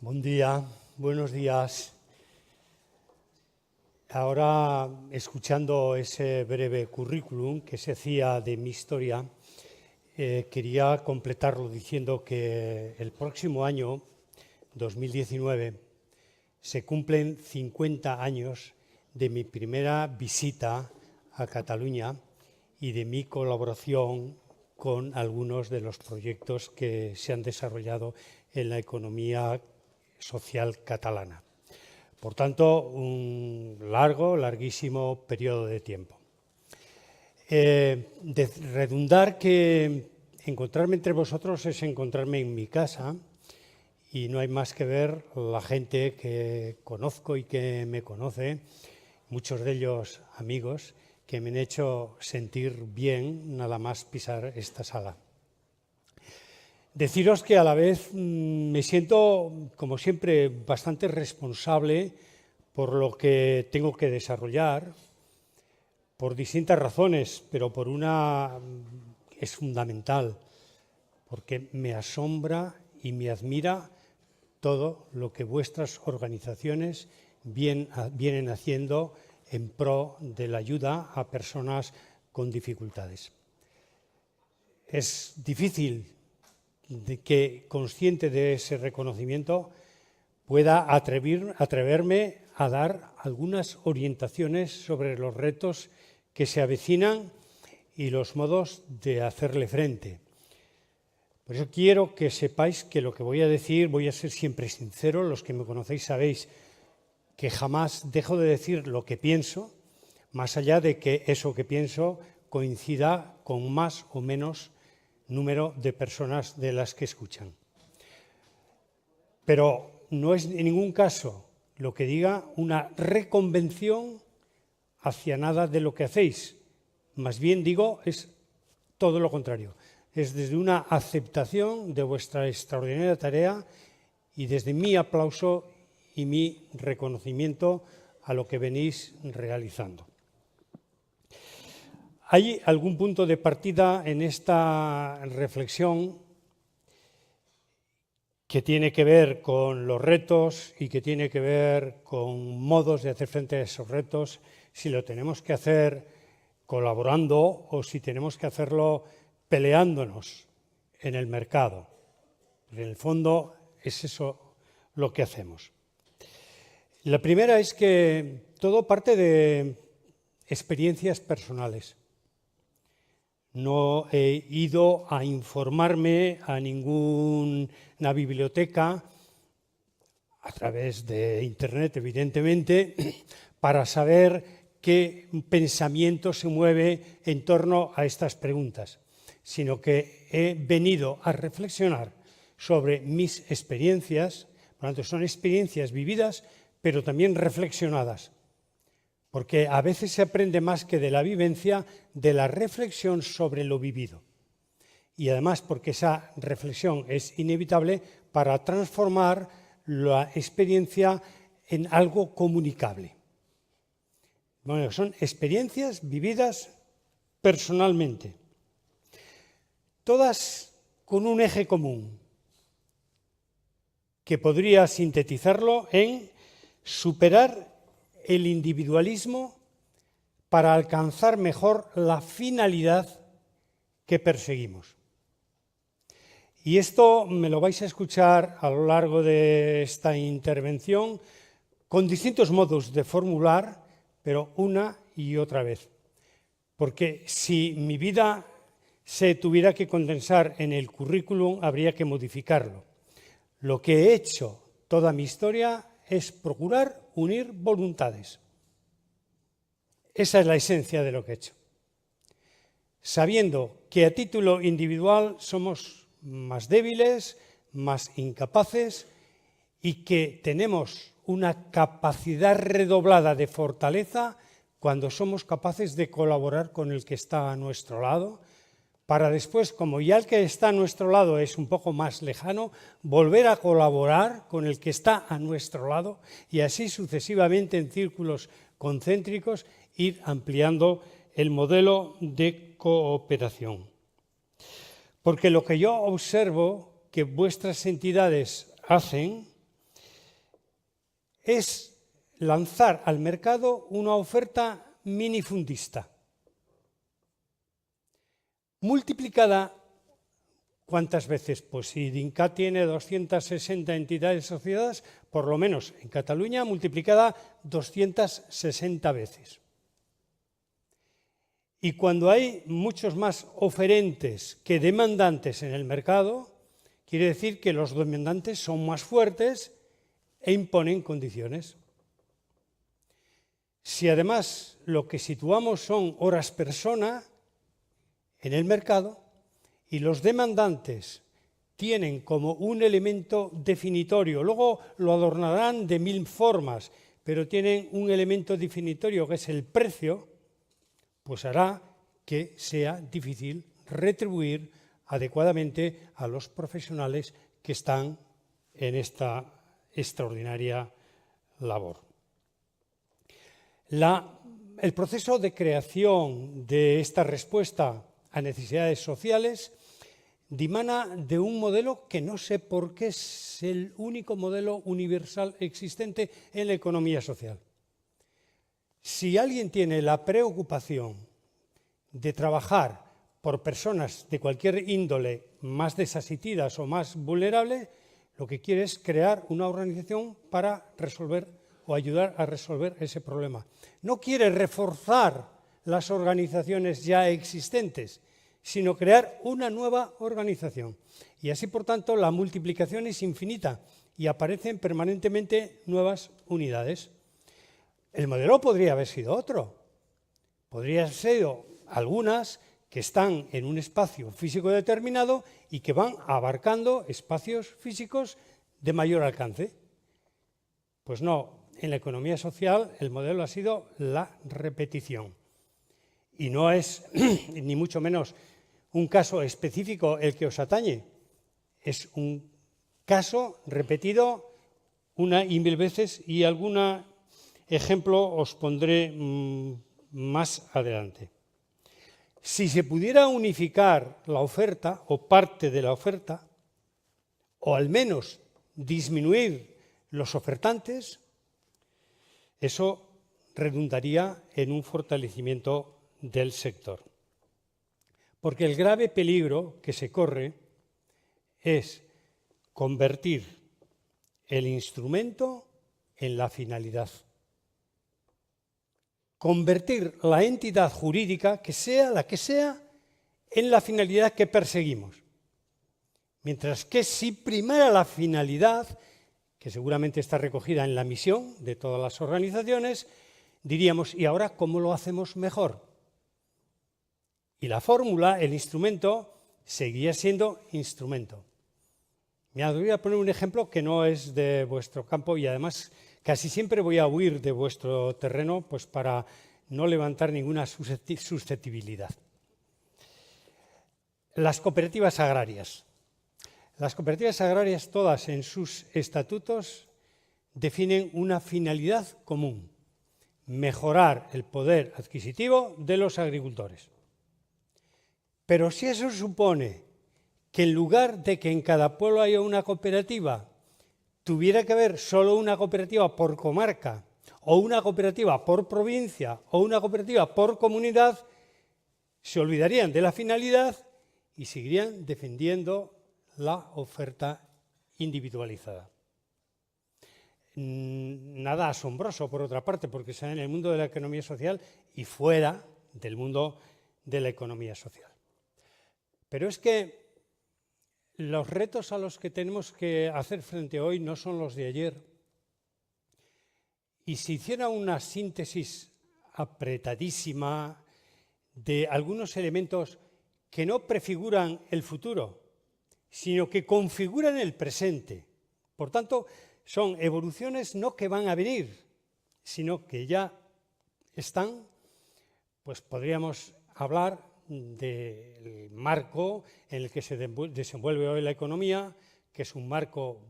Buen día, buenos días. Ahora, escuchando ese breve currículum que se hacía de mi historia, quería completarlo diciendo que el próximo año, 2019, se cumplen 50 años de mi primera visita a Cataluña y de mi colaboración con algunos de los proyectos que se han desarrollado en la economía social catalana. Por tanto, un larguísimo periodo de tiempo. De redundar que encontrarme entre vosotros es encontrarme en mi casa y no hay más que ver la gente que conozco y que me conoce, muchos de ellos amigos, que me han hecho sentir bien nada más pisar esta sala. Deciros que a la vez me siento, como siempre, bastante responsable por lo que tengo que desarrollar, por distintas razones, pero por una es fundamental, porque me asombra y me admira todo lo que vuestras organizaciones vienen haciendo en pro de la ayuda a personas con dificultades. Es difícil de que, consciente de ese reconocimiento, pueda atreverme a dar algunas orientaciones sobre los retos que se avecinan y los modos de hacerle frente. Por eso quiero que sepáis que lo que voy a decir, voy a ser siempre sincero. Los que me conocéis sabéis que jamás dejo de decir lo que pienso, más allá de que eso que pienso coincida con más o menos número de personas de las que escuchan. Pero no es en ningún caso lo que diga una reconvención hacia nada de lo que hacéis. Más bien digo, es todo lo contrario. Es desde una aceptación de vuestra extraordinaria tarea y desde mi aplauso y mi reconocimiento a lo que venís realizando. ¿Hay algún punto de partida en esta reflexión que tiene que ver con los retos y que tiene que ver con modos de hacer frente a esos retos, si lo tenemos que hacer colaborando o si tenemos que hacerlo peleándonos en el mercado? En el fondo es eso lo que hacemos. La primera es que todo parte de experiencias personales. No he ido a informarme a ninguna biblioteca, a través de Internet, evidentemente, para saber qué pensamiento se mueve en torno a estas preguntas, sino que he venido a reflexionar sobre mis experiencias. Por lo tanto, son experiencias vividas, pero también reflexionadas. Porque a veces se aprende más que de la vivencia, de la reflexión sobre lo vivido. Y además porque esa reflexión es inevitable para transformar la experiencia en algo comunicable. Bueno, son experiencias vividas personalmente, todas con un eje común, que podría sintetizarlo en superar el individualismo para alcanzar mejor la finalidad que perseguimos. Y esto me lo vais a escuchar a lo largo de esta intervención con distintos modos de formular, pero una y otra vez. Porque si mi vida se tuviera que condensar en el currículum, habría que modificarlo. Lo que he hecho toda mi historia es procurar unir voluntades. Esa es la esencia de lo que he hecho. Sabiendo que a título individual somos más débiles, más incapaces y que tenemos una capacidad redoblada de fortaleza cuando somos capaces de colaborar con el que está a nuestro lado, para después, como ya el que está a nuestro lado es un poco más lejano, volver a colaborar con el que está a nuestro lado y así sucesivamente en círculos concéntricos ir ampliando el modelo de cooperación. Porque lo que yo observo que vuestras entidades hacen es lanzar al mercado una oferta minifundista, multiplicada. ¿Cuántas veces? Pues si Dincat tiene 260 entidades asociadas, por lo menos en Cataluña, multiplicada 260 veces. Y cuando hay muchos más oferentes que demandantes en el mercado, quiere decir que los demandantes son más fuertes e imponen condiciones. Si además lo que situamos son horas persona en el mercado, y los demandantes tienen como un elemento definitorio, luego lo adornarán de 1000 formas, pero tienen un elemento definitorio que es el precio, pues hará que sea difícil retribuir adecuadamente a los profesionales que están en esta extraordinaria labor. El proceso de creación de esta respuesta a necesidades sociales dimana de un modelo que no sé por qué es el único modelo universal existente en la economía social. Si alguien tiene la preocupación de trabajar por personas de cualquier índole más desasistidas o más vulnerables, lo que quiere es crear una organización para resolver o ayudar a resolver ese problema. No quiere reforzar las organizaciones ya existentes, sino crear una nueva organización. Y así, por tanto, la multiplicación es infinita y aparecen permanentemente nuevas unidades. El modelo podría haber sido otro. Podría haber sido algunas que están en un espacio físico determinado y que van abarcando espacios físicos de mayor alcance. Pues no, en la economía social el modelo ha sido la repetición. Y no es, ni mucho menos, un caso específico el que os atañe. Es un caso repetido una y mil veces y algún ejemplo os pondré más adelante. Si se pudiera unificar la oferta o parte de la oferta, o al menos disminuir los ofertantes, eso redundaría en un fortalecimiento del sector. Porque el grave peligro que se corre es convertir el instrumento en la finalidad. Convertir la entidad jurídica, que sea la que sea, en la finalidad que perseguimos. Mientras que si primara la finalidad, que seguramente está recogida en la misión de todas las organizaciones, diríamos, ¿y ahora cómo lo hacemos mejor? Y la fórmula, el instrumento, seguía siendo instrumento. Mirad, voy a poner un ejemplo que no es de vuestro campo y además casi siempre voy a huir de vuestro terreno pues para no levantar ninguna susceptibilidad. Las cooperativas agrarias. Las cooperativas agrarias todas en sus estatutos definen una finalidad común: mejorar el poder adquisitivo de los agricultores. Pero si eso supone que en lugar de que en cada pueblo haya una cooperativa, tuviera que haber solo una cooperativa por comarca, o una cooperativa por provincia, o una cooperativa por comunidad, se olvidarían de la finalidad y seguirían defendiendo la oferta individualizada. Nada asombroso, por otra parte, porque está en el mundo de la economía social y fuera del mundo de la economía social. Pero es que los retos a los que tenemos que hacer frente hoy no son los de ayer. Y si hiciera una síntesis apretadísima de algunos elementos que no prefiguran el futuro, sino que configuran el presente, por tanto, son evoluciones no que van a venir, sino que ya están, pues podríamos hablar del marco en el que se desenvuelve hoy la economía, que es un marco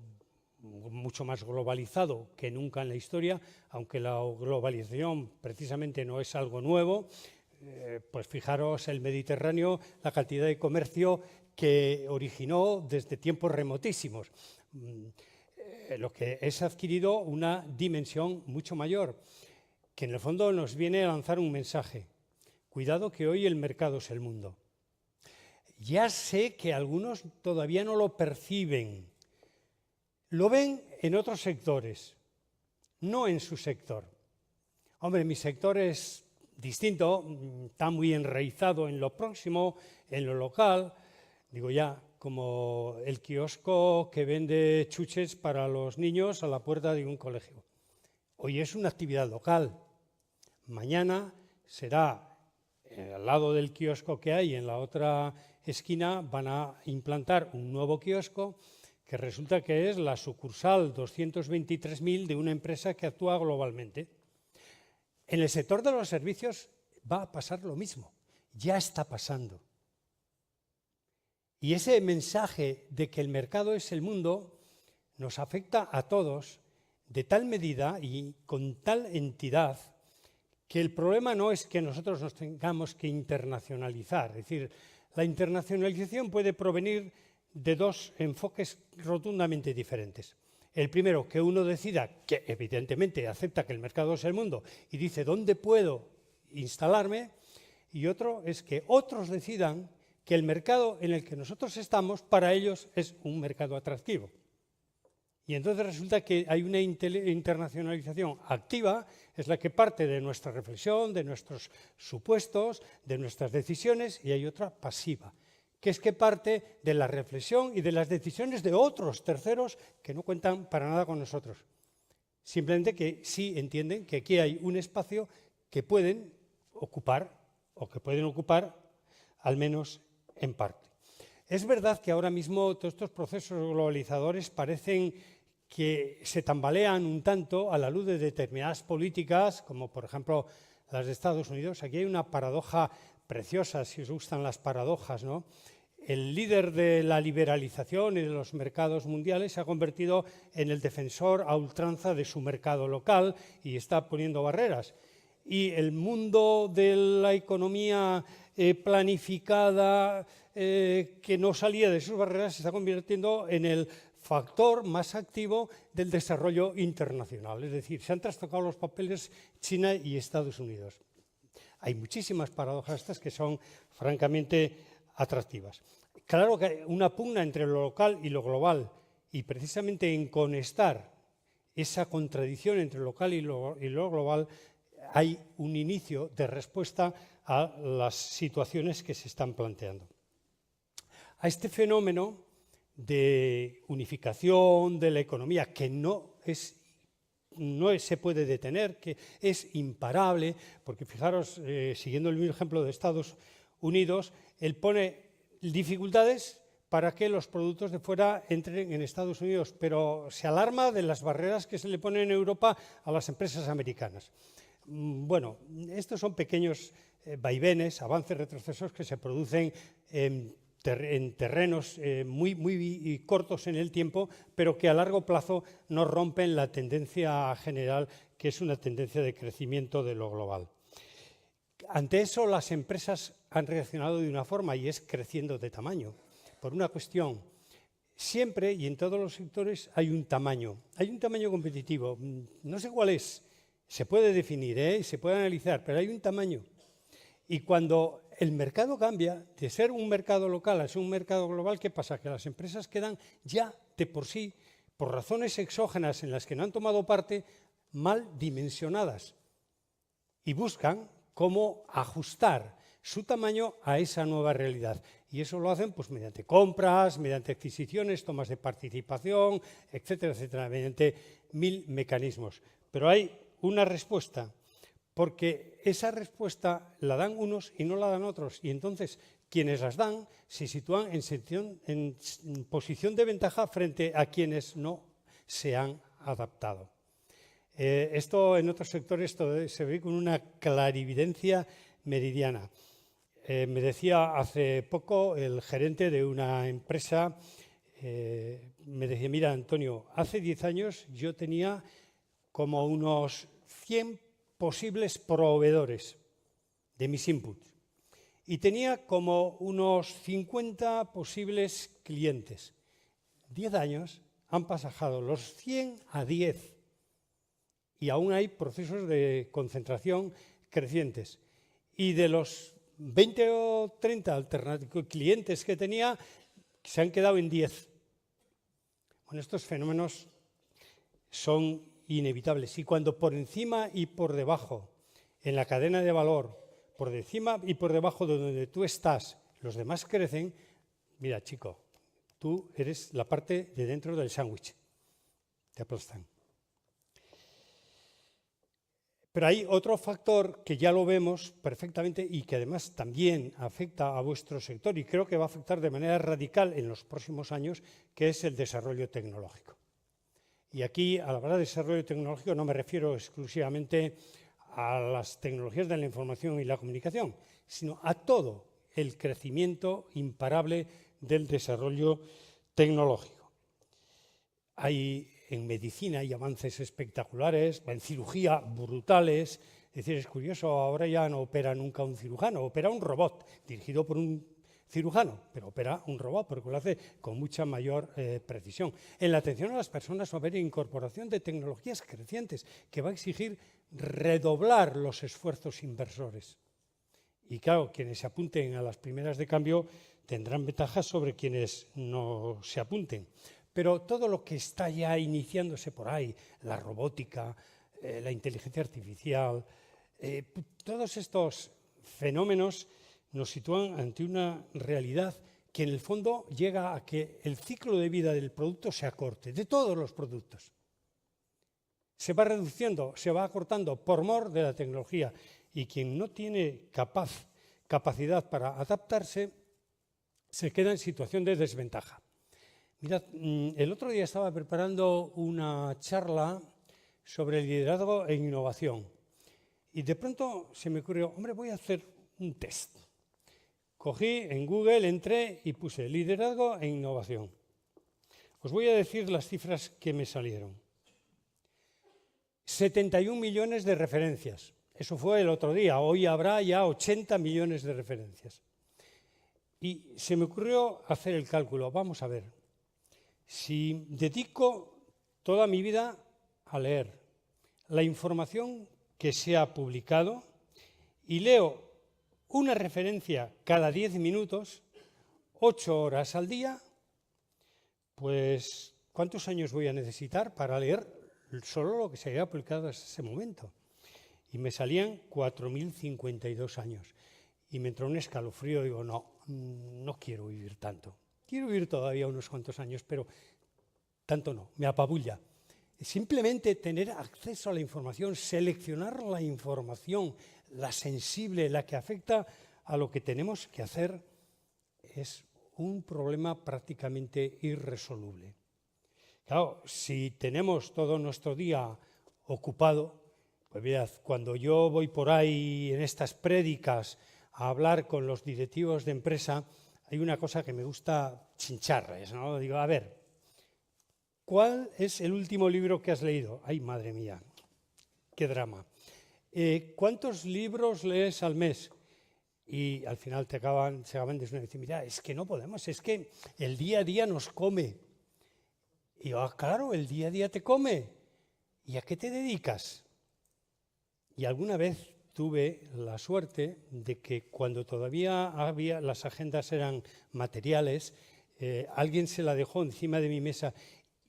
mucho más globalizado que nunca en la historia, aunque la globalización precisamente no es algo nuevo. Pues fijaros el Mediterráneo, la cantidad de comercio que originó desde tiempos remotísimos. lo que es adquirido una dimensión mucho mayor, que en el fondo nos viene a lanzar un mensaje. Cuidado que hoy el mercado es el mundo. Ya sé que algunos todavía no lo perciben. Lo ven en otros sectores, no en su sector. Hombre, mi sector es distinto, está muy enraizado en lo próximo, en lo local. Digo ya, como el kiosco que vende chuches para los niños a la puerta de un colegio. Hoy es una actividad local. Mañana será al lado del kiosco que hay en la otra esquina, van a implantar un nuevo kiosco que resulta que es la sucursal 223.000 de una empresa que actúa globalmente. En el sector de los servicios va a pasar lo mismo, ya está pasando. Y ese mensaje de que el mercado es el mundo nos afecta a todos de tal medida y con tal entidad que el problema no es que nosotros nos tengamos que internacionalizar. Es decir, la internacionalización puede provenir de dos enfoques rotundamente diferentes. El primero, que uno decida, que evidentemente acepta que el mercado es el mundo y dice dónde puedo instalarme, y otro es que otros decidan que el mercado en el que nosotros estamos, para ellos es un mercado atractivo. Y entonces resulta que hay una internacionalización activa, es la que parte de nuestra reflexión, de nuestros supuestos, de nuestras decisiones, y hay otra pasiva, que es que parte de la reflexión y de las decisiones de otros terceros que no cuentan para nada con nosotros. Simplemente que sí entienden que aquí hay un espacio que pueden ocupar, o que pueden ocupar al menos en parte. Es verdad que ahora mismo todos estos procesos globalizadores parecen que se tambalean un tanto a la luz de determinadas políticas, como por ejemplo las de Estados Unidos. Aquí hay una paradoja preciosa, si os gustan las paradojas, ¿no? El líder de la liberalización y de los mercados mundiales se ha convertido en el defensor a ultranza de su mercado local y está poniendo barreras. Y el mundo de la economía planificada, que no salía de sus barreras, se está convirtiendo en el factor más activo del desarrollo internacional. Es decir, se han trastocado los papeles China y Estados Unidos. Hay muchísimas paradojas estas que son francamente atractivas. Claro que hay una pugna entre lo local y lo global, y precisamente en conectar esa contradicción entre lo local y lo global hay un inicio de respuesta a las situaciones que se están planteando. A este fenómeno de unificación de la economía, que no se puede detener, que es imparable, porque fijaros, siguiendo el mismo ejemplo de Estados Unidos, él pone dificultades para que los productos de fuera entren en Estados Unidos, pero se alarma de las barreras que se le ponen en Europa a las empresas americanas. Bueno, estos son pequeños vaivenes, avances, retrocesos que se producen en terrenos muy cortos en el tiempo, pero que a largo plazo no rompen la tendencia general, que es una tendencia de crecimiento de lo global. Ante eso, las empresas han reaccionado de una forma, y es creciendo de tamaño, por una cuestión. Siempre y en todos los sectores hay un tamaño competitivo, no sé cuál es, se puede definir, se puede analizar, pero hay un tamaño. Y cuando el mercado cambia de ser un mercado local a ser un mercado global, ¿qué pasa? Que las empresas quedan ya de por sí, por razones exógenas en las que no han tomado parte, mal dimensionadas y buscan cómo ajustar su tamaño a esa nueva realidad. Y eso lo hacen pues, mediante compras, mediante adquisiciones, tomas de participación, etcétera, etcétera, mediante 1000 mecanismos. Pero hay una respuesta, porque esa respuesta la dan unos y no la dan otros. Y entonces quienes las dan se sitúan en posición de ventaja frente a quienes no se han adaptado. Esto en otros sectores se ve con una clarividencia meridiana. Me decía hace poco el gerente de una empresa, me decía, mira Antonio, hace 10 años yo tenía como unos 100 posibles proveedores de mis inputs y tenía como unos 50 posibles clientes. 10 años han pasado los 100 a 10 y aún hay procesos de concentración crecientes. Y de los 20 o 30 clientes que tenía, se han quedado en 10. Bueno, estos fenómenos son inevitables. Y cuando por encima y por debajo, en la cadena de valor, por encima y por debajo de donde tú estás, los demás crecen, mira, chico, tú eres la parte de dentro del sándwich. Te aplastan. Pero hay otro factor que ya lo vemos perfectamente y que además también afecta a vuestro sector y creo que va a afectar de manera radical en los próximos años, que es el desarrollo tecnológico. Y aquí, al hablar de desarrollo tecnológico, no me refiero exclusivamente a las tecnologías de la información y la comunicación, sino a todo el crecimiento imparable del desarrollo tecnológico. En medicina hay avances espectaculares, en cirugía brutales. Es decir, es curioso, ahora ya no opera nunca un cirujano, opera un robot dirigido por un cirujano, pero opera un robot porque lo hace con mucha mayor precisión. En la atención a las personas va a haber incorporación de tecnologías crecientes que va a exigir redoblar los esfuerzos inversores. Y claro, quienes se apunten a las primeras de cambio tendrán ventajas sobre quienes no se apunten. Pero todo lo que está ya iniciándose por ahí, la robótica, la inteligencia artificial, todos estos fenómenos nos sitúan ante una realidad que en el fondo llega a que el ciclo de vida del producto se acorte, de todos los productos. Se va reduciendo, se va acortando por mor de la tecnología y quien no tiene capacidad para adaptarse se queda en situación de desventaja. Mirad, el otro día estaba preparando una charla sobre liderazgo e innovación y de pronto se me ocurrió, hombre, voy a hacer un test. Cogí en Google, entré y puse liderazgo e innovación. Os voy a decir las cifras que me salieron. 71 millones de referencias. Eso fue el otro día. Hoy habrá ya 80 millones de referencias. Y se me ocurrió hacer el cálculo. Vamos a ver. Si dedico toda mi vida a leer la información que se ha publicado y leo una referencia cada 10 minutos, 8 horas al día, pues ¿cuántos años voy a necesitar para leer solo lo que se había publicado hasta ese momento? Y me salían 4.052 años. Y me entró un escalofrío, digo, no quiero vivir tanto. Quiero vivir todavía unos cuantos años, pero tanto no, me apabulla. Simplemente tener acceso a la información, seleccionar la información, la sensible, la que afecta a lo que tenemos que hacer, es un problema prácticamente irresoluble. Claro, si tenemos todo nuestro día ocupado, pues mirad, cuando yo voy por ahí en estas prédicas a hablar con los directivos de empresa, hay una cosa que me gusta chincharles, ¿no? Digo, a ver, ¿cuál es el último libro que has leído? Ay, madre mía, qué drama. ¿Cuántos libros lees al mes? Y al final se acaban diciendo, mira, es que no podemos, es que el día a día nos come. Y yo, claro, el día a día te come. ¿Y a qué te dedicas? Y alguna vez tuve la suerte de que cuando todavía las agendas eran materiales, alguien se la dejó encima de mi mesa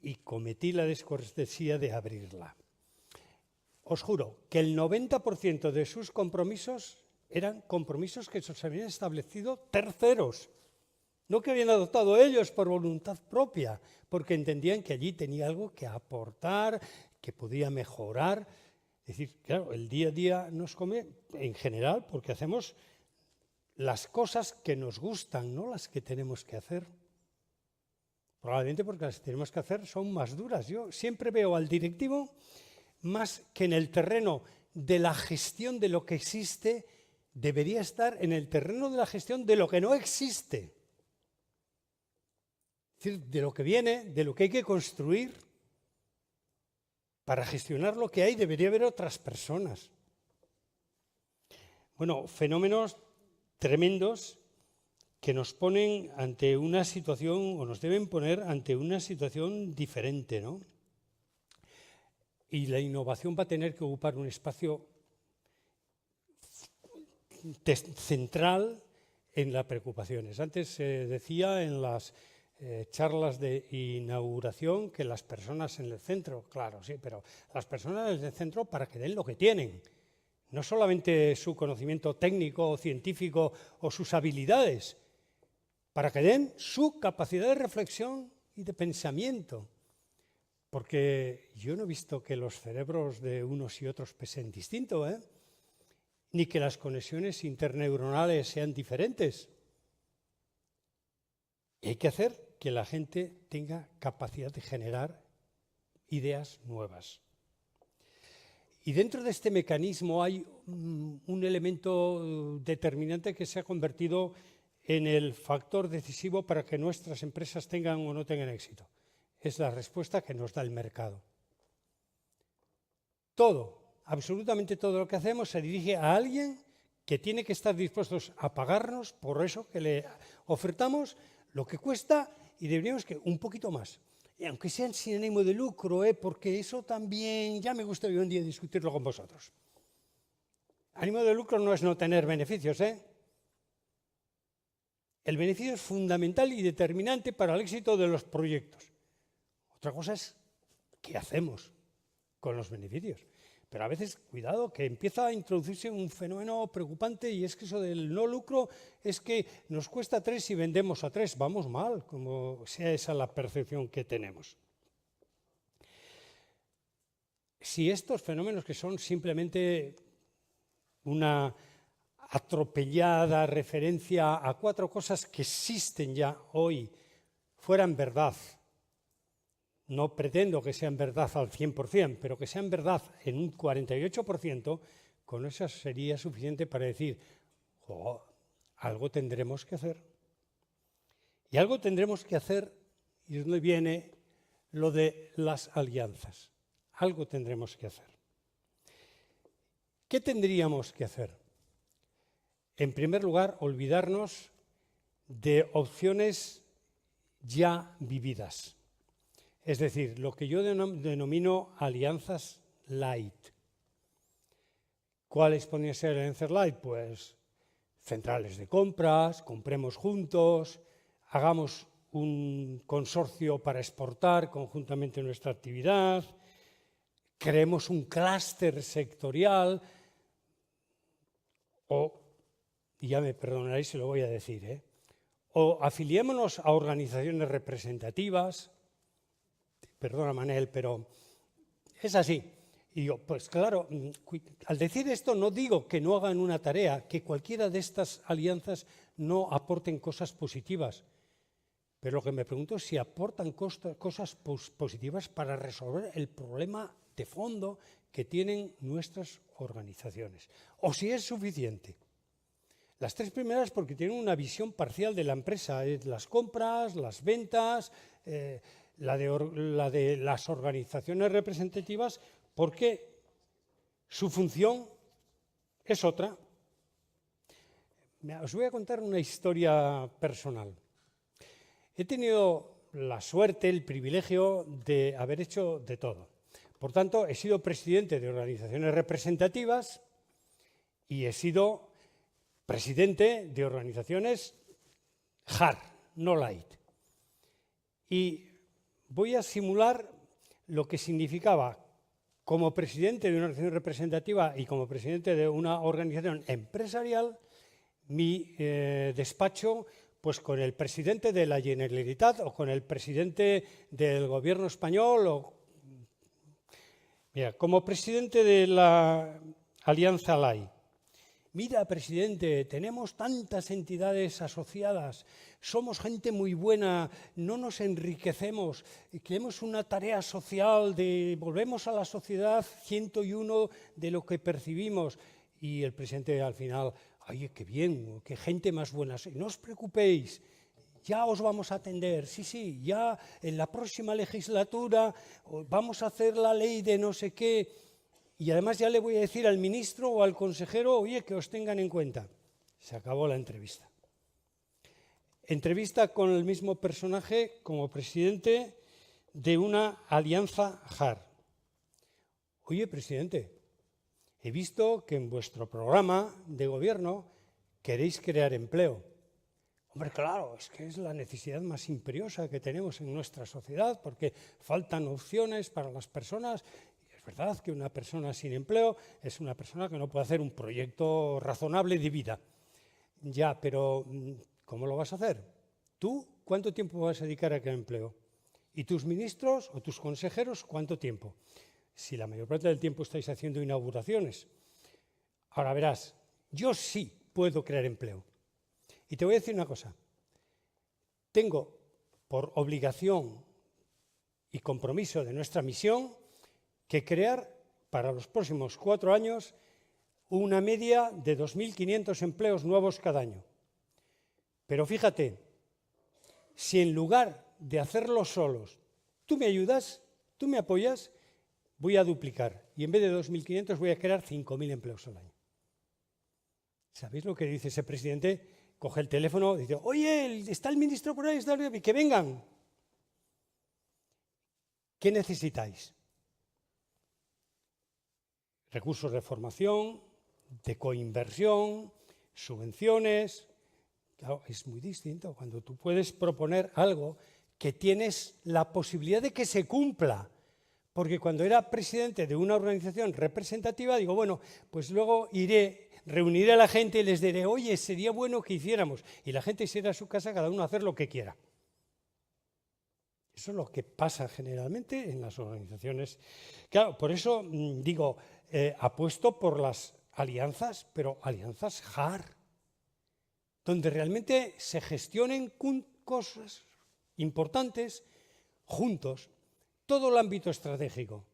y cometí la descortesía de abrirla. Os juro que el 90% de sus compromisos eran compromisos que se habían establecido terceros, no que habían adoptado ellos por voluntad propia, porque entendían que allí tenía algo que aportar, que podía mejorar. Es decir, claro, el día a día nos come en general porque hacemos las cosas que nos gustan, no las que tenemos que hacer. Probablemente porque las que tenemos que hacer son más duras. Yo siempre veo al directivo más que en el terreno de la gestión de lo que existe, debería estar en el terreno de la gestión de lo que no existe. Es decir, de lo que viene, de lo que hay que construir. Para gestionar lo que hay debería haber otras personas. Bueno, fenómenos tremendos que nos ponen ante una situación, o nos deben poner ante una situación diferente, ¿no? Y la innovación va a tener que ocupar un espacio central en las preocupaciones. Antes se decía en las charlas de inauguración que las personas en el centro, claro, sí, pero las personas en el centro para que den lo que tienen, no solamente su conocimiento técnico o científico o sus habilidades, para que den su capacidad de reflexión y de pensamiento. Porque yo no he visto que los cerebros de unos y otros pesen distinto, ni que las conexiones interneuronales sean diferentes. Y hay que hacer que la gente tenga capacidad de generar ideas nuevas. Y dentro de este mecanismo hay un elemento determinante que se ha convertido en el factor decisivo para que nuestras empresas tengan o no tengan éxito. Es la respuesta que nos da el mercado. Todo, absolutamente todo lo que hacemos se dirige a alguien que tiene que estar dispuesto a pagarnos por eso que le ofertamos, lo que cuesta, y deberíamos que un poquito más. Y aunque sean sin ánimo de lucro, porque eso también ya me gustaría un día discutirlo con vosotros. Ánimo de lucro no es no tener beneficios, El beneficio es fundamental y determinante para el éxito de los proyectos. Otra cosa es qué hacemos con los beneficios. Pero a veces, cuidado, que empieza a introducirse un fenómeno preocupante y es que eso del no lucro es que nos cuesta 3 y vendemos a 3. Vamos mal, como sea esa la percepción que tenemos. Si estos fenómenos que son simplemente una atropellada referencia a 4 cosas que existen ya hoy fueran verdad, no pretendo que sean verdad al 100%, pero que sean verdad en un 48%, con eso sería suficiente para decir, algo tendremos que hacer. Y algo tendremos que hacer, y es donde viene lo de las alianzas. Algo tendremos que hacer. ¿Qué tendríamos que hacer? En primer lugar, olvidarnos de opciones ya vividas. Es decir, lo que yo denomino alianzas light. ¿Cuáles podrían ser alianzas light? Pues centrales de compras, compremos juntos, hagamos un consorcio para exportar conjuntamente nuestra actividad, creemos un clúster sectorial o, y ya me perdonaréis si lo voy a decir, o afiliémonos a organizaciones representativas. Perdona, Manel, pero es así. Y yo, pues claro, al decir esto no digo que no hagan una tarea, que cualquiera de estas alianzas no aporten cosas positivas, pero lo que me pregunto es si aportan cosas positivas para resolver el problema de fondo que tienen nuestras organizaciones, o si es suficiente. Las 3 primeras porque tienen una visión parcial de la empresa, las compras, las ventas, la de las organizaciones representativas, porque su función es otra. Os voy a contar una historia personal. He tenido la suerte, el privilegio de haber hecho de todo. Por tanto, he sido presidente de organizaciones representativas y he sido presidente de organizaciones hard, no light. Y voy a simular lo que significaba como presidente de una organización representativa y como presidente de una organización empresarial, mi despacho pues con el presidente de la Generalitat o con el presidente del gobierno español. Mira, como presidente de la Alianza LAI, mira, presidente, tenemos tantas entidades asociadas, somos gente muy buena, no nos enriquecemos, queremos una tarea social, volvemos a la sociedad 101 de lo que percibimos. Y el presidente al final, oye, qué bien, qué gente más buena. No os preocupéis, ya os vamos a atender. Sí, ya en la próxima legislatura vamos a hacer la ley de no sé qué. Y además ya le voy a decir al ministro o al consejero, oye, que os tengan en cuenta. Se acabó la entrevista. Entrevista con el mismo personaje como presidente de una alianza JAR. Oye, presidente, he visto que en vuestro programa de gobierno queréis crear empleo. Hombre, claro, es que es la necesidad más imperiosa que tenemos en nuestra sociedad porque faltan opciones para las personas. Es verdad que una persona sin empleo es una persona que no puede hacer un proyecto razonable de vida. Ya, pero ¿cómo lo vas a hacer? ¿Tú cuánto tiempo vas a dedicar a crear empleo? ¿Y tus ministros o tus consejeros cuánto tiempo? Si la mayor parte del tiempo estáis haciendo inauguraciones. Ahora verás, yo sí puedo crear empleo. Y te voy a decir una cosa. Tengo por obligación y compromiso de nuestra misión que crear para los próximos 4 años una media de 2.500 empleos nuevos cada año. Pero fíjate, si en lugar de hacerlo solos, tú me ayudas, tú me apoyas, voy a duplicar y en vez de 2.500 voy a crear 5.000 empleos al año. ¿Sabéis lo que dice ese presidente? Coge el teléfono y dice, oye, está el ministro por ahí, que vengan. ¿Qué necesitáis? Recursos de formación, de coinversión, subvenciones. Claro, es muy distinto cuando tú puedes proponer algo que tienes la posibilidad de que se cumpla. Porque cuando era presidente de una organización representativa, digo, bueno, pues luego reuniré a la gente y les diré, oye, sería bueno que hiciéramos. Y la gente se irá a su casa, cada uno a hacer lo que quiera. Eso es lo que pasa generalmente en las organizaciones. Claro, por eso digo, apuesto por las alianzas, pero alianzas JAR, donde realmente se gestionen cosas importantes juntos, todo el ámbito estratégico,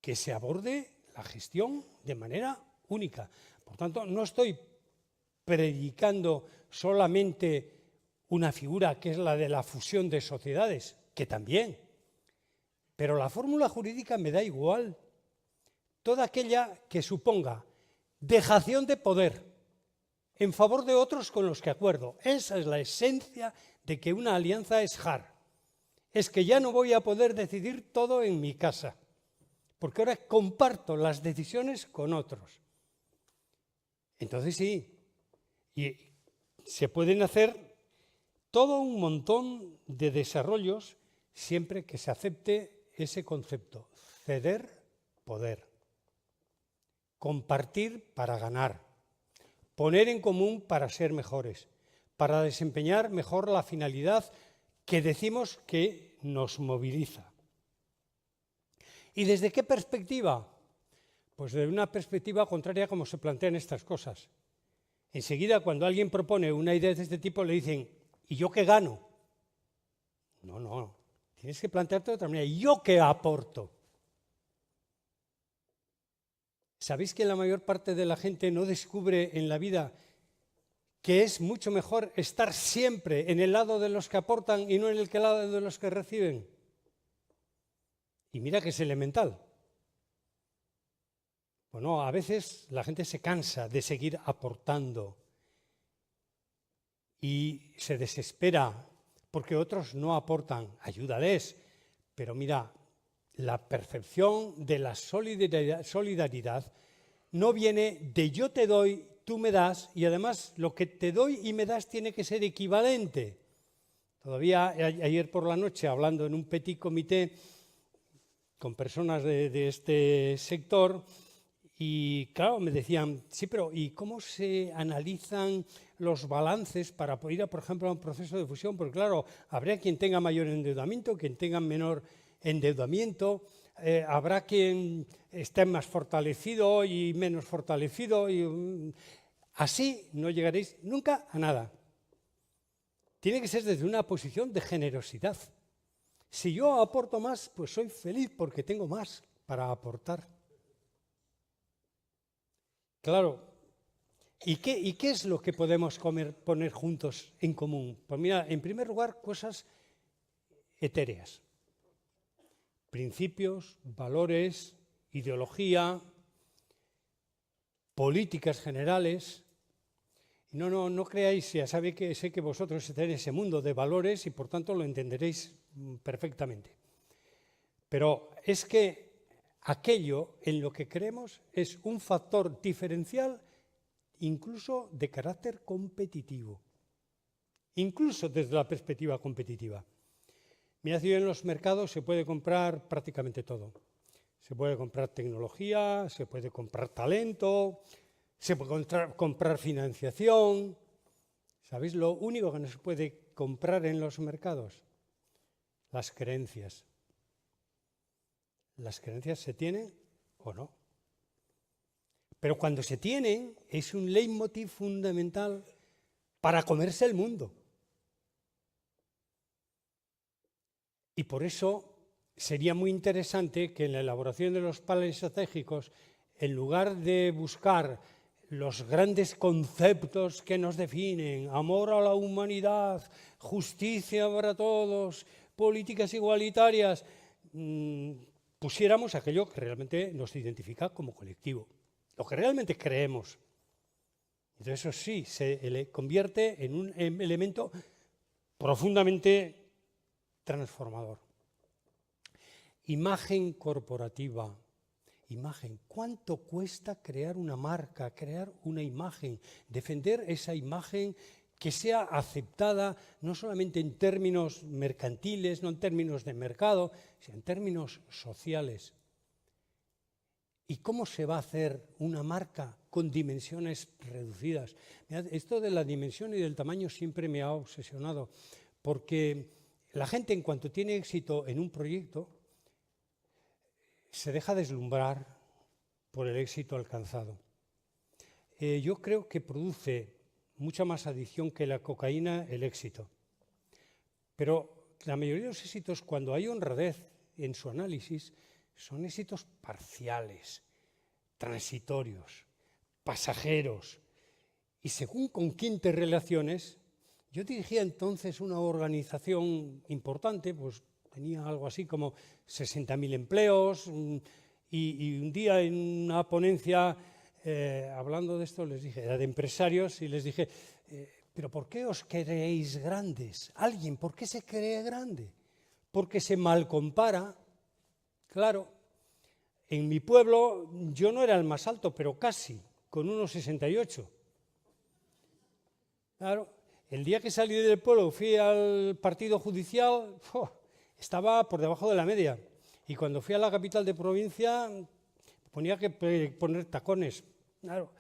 que se aborde la gestión de manera única. Por tanto, no estoy predicando solamente una figura que es la de la fusión de sociedades, que también, pero la fórmula jurídica me da igual. Toda aquella que suponga dejación de poder en favor de otros con los que acuerdo. Esa es la esencia de que una alianza es JAR. Es que ya no voy a poder decidir todo en mi casa, porque ahora comparto las decisiones con otros. Entonces sí, y se pueden hacer todo un montón de desarrollos siempre que se acepte ese concepto, ceder poder, compartir para ganar, poner en común para ser mejores, para desempeñar mejor la finalidad que decimos que nos moviliza. ¿Y desde qué perspectiva? Pues desde una perspectiva contraria a cómo se plantean estas cosas. Enseguida, cuando alguien propone una idea de este tipo, le dicen, ¿y yo qué gano? No, tienes que plantearte de otra manera. ¿Y yo qué aporto? ¿Sabéis que la mayor parte de la gente no descubre en la vida que es mucho mejor estar siempre en el lado de los que aportan y no en el lado de los que reciben? Y mira que es elemental. Bueno, a veces la gente se cansa de seguir aportando y se desespera porque otros no aportan. Ayúdales. Pero mira, la percepción de la solidaridad no viene de yo te doy, tú me das, y además lo que te doy y me das tiene que ser equivalente. Todavía ayer por la noche, hablando en un petit comité con personas de este sector, y claro, me decían, sí, pero ¿y cómo se analizan los balances para ir, por ejemplo, a un proceso de fusión? Porque claro, habría quien tenga mayor endeudamiento, quien tenga menor endeudamiento, habrá quien esté más fortalecido y menos fortalecido, y así no llegaréis nunca a nada. Tiene que ser desde una posición de generosidad. Si yo aporto más, pues soy feliz porque tengo más para aportar. Claro, ¿y qué es lo que podemos poner juntos en común? Pues mira, en primer lugar, cosas etéreas. Principios, valores, ideología, políticas generales. Y no creáis, ya sé que vosotros estáis en ese mundo de valores y por tanto lo entenderéis perfectamente. Pero es que aquello en lo que creemos es un factor diferencial incluso de carácter competitivo, incluso desde la perspectiva competitiva. Mirad, en los mercados se puede comprar prácticamente todo. Se puede comprar tecnología, se puede comprar talento, se puede comprar financiación. ¿Sabéis lo único que no se puede comprar en los mercados? Las creencias. ¿Las creencias se tienen o no? Pero cuando se tienen es un leitmotiv fundamental para comerse el mundo. Y por eso sería muy interesante que en la elaboración de los planes estratégicos, en lugar de buscar los grandes conceptos que nos definen, amor a la humanidad, justicia para todos, políticas igualitarias, pusiéramos aquello que realmente nos identifica como colectivo, lo que realmente creemos. Entonces eso sí, se convierte en un elemento profundamente transformador. Imagen corporativa. Imagen. ¿Cuánto cuesta crear una marca, crear una imagen, defender esa imagen que sea aceptada no solamente en términos mercantiles, no en términos de mercado, sino en términos sociales? ¿Y cómo se va a hacer una marca con dimensiones reducidas? Mirad, esto de la dimensión y del tamaño siempre me ha obsesionado, porque la gente, en cuanto tiene éxito en un proyecto, se deja deslumbrar por el éxito alcanzado. Yo creo que produce mucha más adicción que la cocaína el éxito. Pero la mayoría de los éxitos, cuando hay honradez en su análisis, son éxitos parciales, transitorios, pasajeros. Y según con quién te relaciones, yo dirigía entonces una organización importante, pues tenía algo así como 60.000 empleos, y un día en una ponencia, hablando de esto, les dije, era de empresarios, y les dije, ¿pero por qué os creéis grandes? Alguien, ¿por qué se cree grande? Porque se malcompara. Claro, en mi pueblo yo no era el más alto, pero casi, con 1,68. Claro, el día que salí del pueblo, fui al partido judicial, estaba por debajo de la media. Y cuando fui a la capital de provincia, ponía que poner tacones. Claro,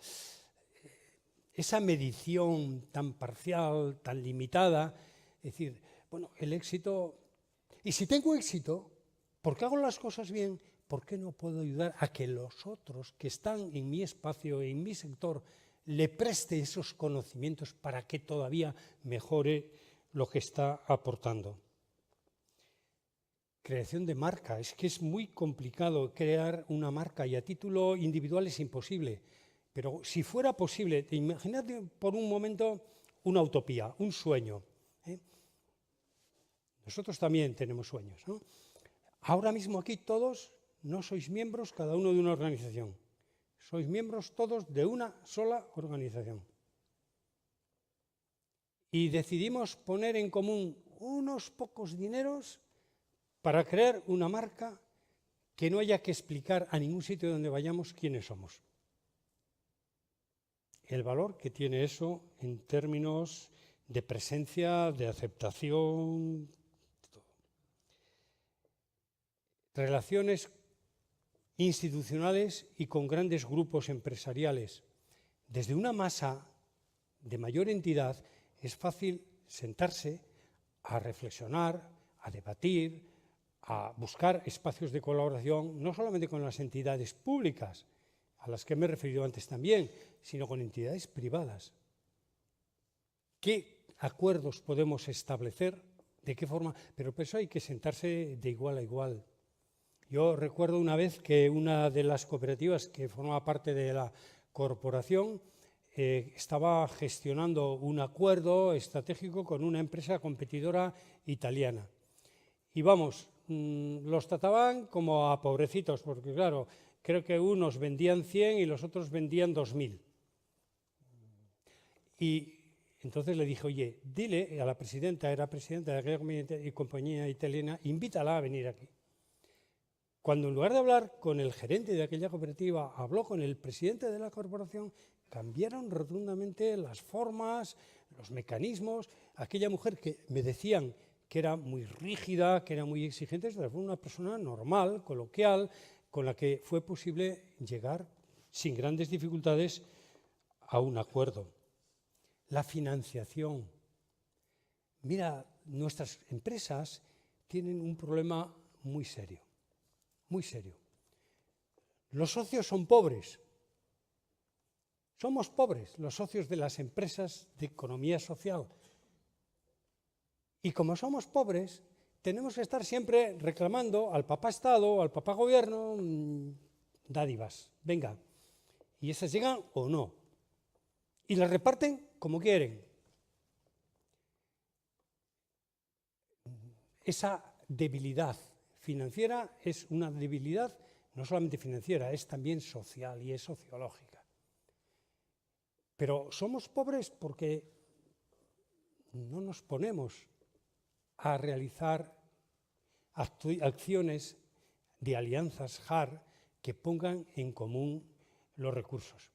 esa medición tan parcial, tan limitada, es decir, bueno, el éxito. Y si tengo éxito, ¿por qué hago las cosas bien? ¿Por qué no puedo ayudar a que los otros que están en mi espacio, en mi sector, le preste esos conocimientos para que todavía mejore lo que está aportando? Creación de marca. Es que es muy complicado crear una marca y a título individual es imposible. Pero si fuera posible, imaginad por un momento una utopía, un sueño. Nosotros también tenemos sueños, ¿no? Ahora mismo aquí todos no sois miembros cada uno de una organización. Sois miembros todos de una sola organización. Y decidimos poner en común unos pocos dineros para crear una marca que no haya que explicar a ningún sitio donde vayamos quiénes somos. El valor que tiene eso en términos de presencia, de aceptación, todo. Relaciones institucionales y con grandes grupos empresariales. Desde una masa de mayor entidad es fácil sentarse a reflexionar, a debatir, a buscar espacios de colaboración, no solamente con las entidades públicas, a las que me he referido antes también, sino con entidades privadas. ¿Qué acuerdos podemos establecer? ¿De qué forma? Pero por eso hay que sentarse de igual a igual. Yo recuerdo una vez que una de las cooperativas que formaba parte de la corporación estaba gestionando un acuerdo estratégico con una empresa competidora italiana. Y vamos, los trataban como a pobrecitos, porque claro, creo que unos vendían 100 y los otros vendían 2.000. Y entonces le dije, oye, dile a la presidenta, era presidenta de aquella compañía italiana, invítala a venir aquí. Cuando en lugar de hablar con el gerente de aquella cooperativa, habló con el presidente de la corporación, cambiaron rotundamente las formas, los mecanismos. Aquella mujer que me decían que era muy rígida, que era muy exigente, fue una persona normal, coloquial, con la que fue posible llegar sin grandes dificultades a un acuerdo. La financiación. Mira, nuestras empresas tienen un problema muy serio, muy serio. Los socios son pobres. Somos pobres, los socios de las empresas de economía social. Y como somos pobres, tenemos que estar siempre reclamando al papá Estado, al papá Gobierno, dádivas, venga. Y esas llegan o no. Y las reparten como quieren. Esa debilidad financiera es una debilidad no solamente financiera, es también social y es sociológica. Pero somos pobres porque no nos ponemos a realizar acciones de alianzas JAR que pongan en común los recursos.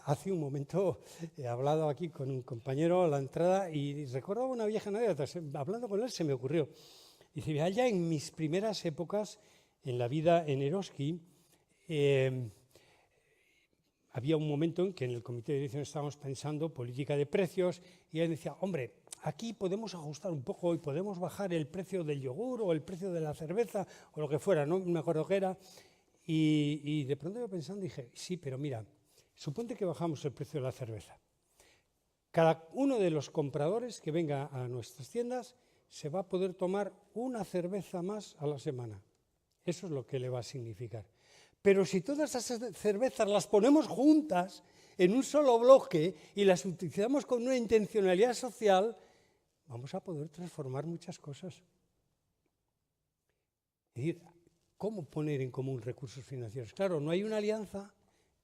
Hace un momento he hablado aquí con un compañero a la entrada y recordaba una vieja anécdota. Hablando con él se me ocurrió. Dice, allá en mis primeras épocas en la vida en Eroski, había un momento en que en el comité de dirección estábamos pensando política de precios y él decía, hombre, aquí podemos ajustar un poco y podemos bajar el precio del yogur o el precio de la cerveza o lo que fuera, no me acuerdo qué era. Y de pronto yo pensando dije, sí, pero mira, suponte que bajamos el precio de la cerveza. Cada uno de los compradores que venga a nuestras tiendas se va a poder tomar una cerveza más a la semana. Eso es lo que le va a significar. Pero si todas esas cervezas las ponemos juntas en un solo bloque y las utilizamos con una intencionalidad social, vamos a poder transformar muchas cosas. Es decir, ¿cómo poner en común recursos financieros? Claro, no hay una alianza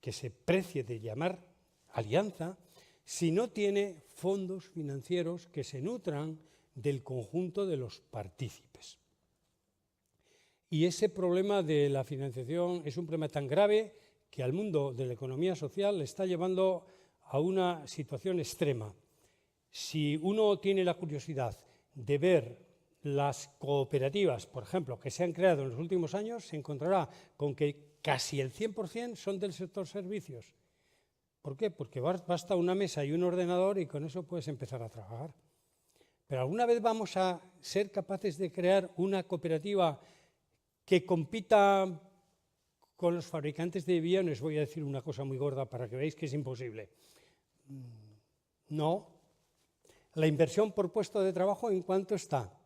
que se precie de llamar alianza si no tiene fondos financieros que se nutran del conjunto de los partícipes. Y ese problema de la financiación es un problema tan grave que al mundo de la economía social le está llevando a una situación extrema. Si uno tiene la curiosidad de ver las cooperativas, por ejemplo, que se han creado en los últimos años, se encontrará con que casi el 100% son del sector servicios. ¿Por qué? Porque basta una mesa y un ordenador y con eso puedes empezar a trabajar. Pero ¿alguna vez vamos a ser capaces de crear una cooperativa que compita con los fabricantes de aviones? Voy a decir una cosa muy gorda para que veáis que es imposible. No. La inversión por puesto de trabajo, ¿en cuánto está?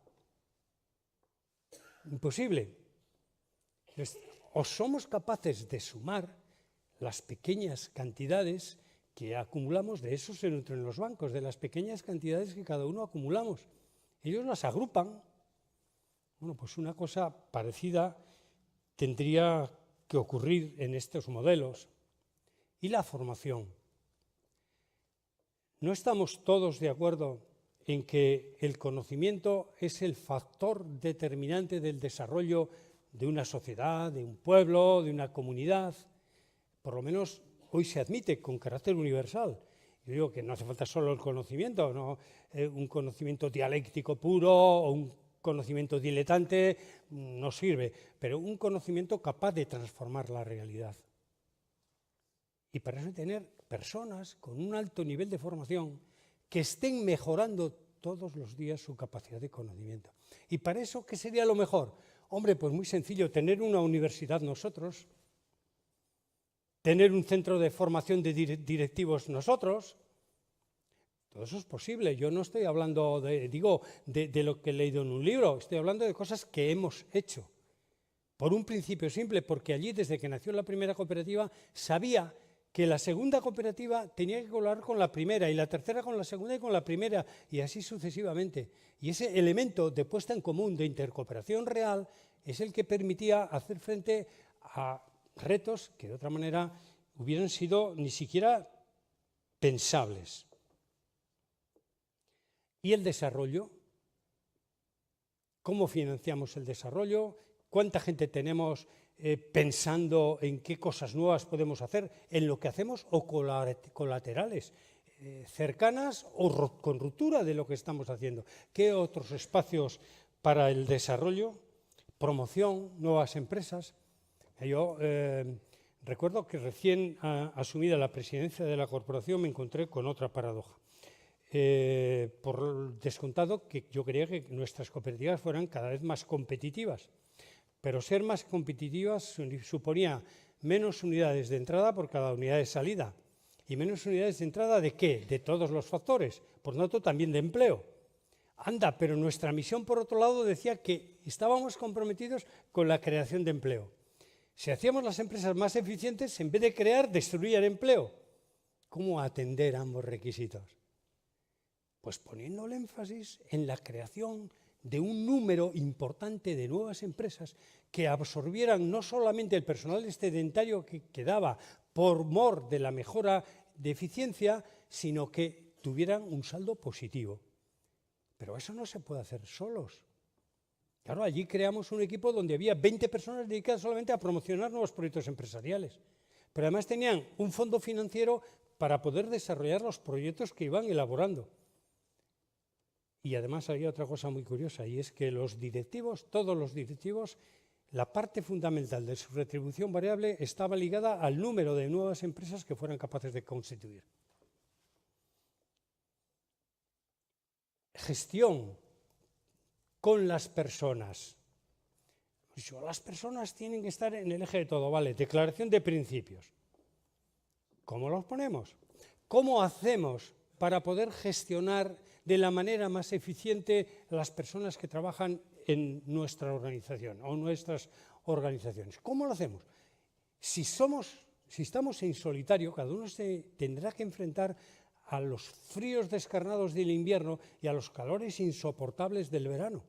Imposible. Entonces, o somos capaces de sumar las pequeñas cantidades que acumulamos, de eso se nutren los bancos, de las pequeñas cantidades que cada uno acumulamos. Ellos las agrupan. Bueno, pues una cosa parecida tendría que ocurrir en estos modelos. Y la formación. ¿No estamos todos de acuerdo en que el conocimiento es el factor determinante del desarrollo de una sociedad, de un pueblo, de una comunidad? Por lo menos hoy se admite con carácter universal. Yo digo que no hace falta solo el conocimiento, no un conocimiento dialéctico puro o un conocimiento diletante no sirve, pero un conocimiento capaz de transformar la realidad. Y para eso hay que tener personas con un alto nivel de formación que estén mejorando todos los días su capacidad de conocimiento. ¿Y para eso qué sería lo mejor? Hombre, pues muy sencillo, tener una universidad nosotros, tener un centro de formación de directivos nosotros. Todo eso es posible. Yo no estoy hablando de lo que he leído en un libro, estoy hablando de cosas que hemos hecho. Por un principio simple, porque allí, desde que nació la primera cooperativa, sabía que la segunda cooperativa tenía que colaborar con la primera, y la tercera con la segunda y con la primera, y así sucesivamente. Y ese elemento de puesta en común, de intercooperación real, es el que permitía hacer frente a retos que de otra manera hubieran sido ni siquiera pensables. ¿Y el desarrollo? ¿Cómo financiamos el desarrollo? ¿Cuánta gente tenemos pensando en qué cosas nuevas podemos hacer, en lo que hacemos o colaterales, cercanas o con ruptura de lo que estamos haciendo? ¿Qué otros espacios para el desarrollo? Promoción, nuevas empresas. Yo recuerdo que recién asumida la presidencia de la corporación me encontré con otra paradoja. Por descontado que yo quería que nuestras cooperativas fueran cada vez más competitivas, pero ser más competitivas suponía menos unidades de entrada por cada unidad de salida. ¿Y menos unidades de entrada de qué? De todos los factores, por lo tanto también de empleo. Anda, pero nuestra misión, por otro lado, decía que estábamos comprometidos con la creación de empleo. Si hacíamos las empresas más eficientes, en vez de crear, destruían empleo. ¿Cómo atender ambos requisitos? Pues poniendo el énfasis en la creación de un número importante de nuevas empresas que absorbieran no solamente el personal excedentario que quedaba por mor de la mejora de eficiencia, sino que tuvieran un saldo positivo. Pero eso no se puede hacer solos. Claro, allí creamos un equipo donde había 20 personas dedicadas solamente a promocionar nuevos proyectos empresariales. Pero además tenían un fondo financiero para poder desarrollar los proyectos que iban elaborando. Y además había otra cosa muy curiosa, y es que los directivos, todos los directivos, la parte fundamental de su retribución variable estaba ligada al número de nuevas empresas que fueran capaces de constituir. Gestión con las personas. Las personas tienen que estar en el eje de todo, ¿vale? Declaración de principios. ¿Cómo los ponemos? ¿Cómo hacemos para poder gestionar de la manera más eficiente las personas que trabajan en nuestra organización o nuestras organizaciones? ¿Cómo lo hacemos? Si estamos en solitario, cada uno se tendrá que enfrentar a los fríos descarnados del invierno y a los calores insoportables del verano.